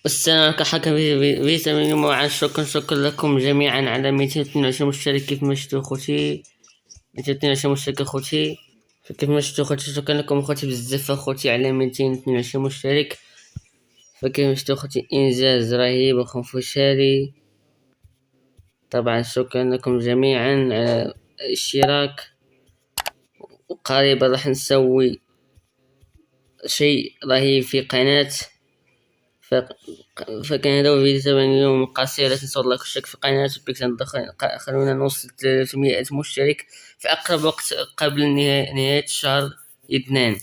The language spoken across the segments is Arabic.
السلام عليكم حكم فيتامين معا. شكرا لكم جميعا على 222 مشترك. كيف ما شفتوا خوتي 222 مشترك اخوتي. فكيف ما شفتوا خوتي شكرا لكم اخوتي بزاف اخوتي على 222 مشترك. فكيف ما شفتوا اخوتي انجاز رهيب وخنفشاري. طبعا شكرا لكم جميعا على الاشتراك. وقريبا راح نسوي شيء رهيب في قناة. ف... فكان هذا هو فيديو تبع اليوم قصير. لا تنسوا اللايك والاشتراك في قناة بيكسل. خلونا نوصل 300 مشترك في أقرب وقت قبل نهاية الشهر اثنان.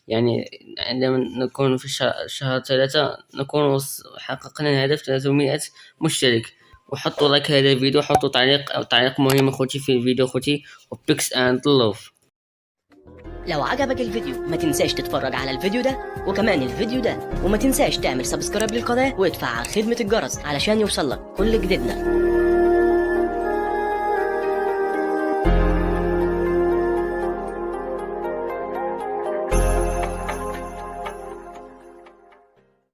يعني عندما نكون في شهر ثلاثة نكون حققنا الهدف 300 مشترك. وحطوا لايك هذا الفيديو، حطوا تعليق مهم اخوتي في الفيديو اخوتي. وبيكس اند لوف. لو عجبك الفيديو ما تنساش تتفرج على الفيديو ده وكمان الفيديو ده، وما تنساش تعمل سبسكرايب للقناة وتفعل خدمة الجرس علشان يوصلك كل جديدنا.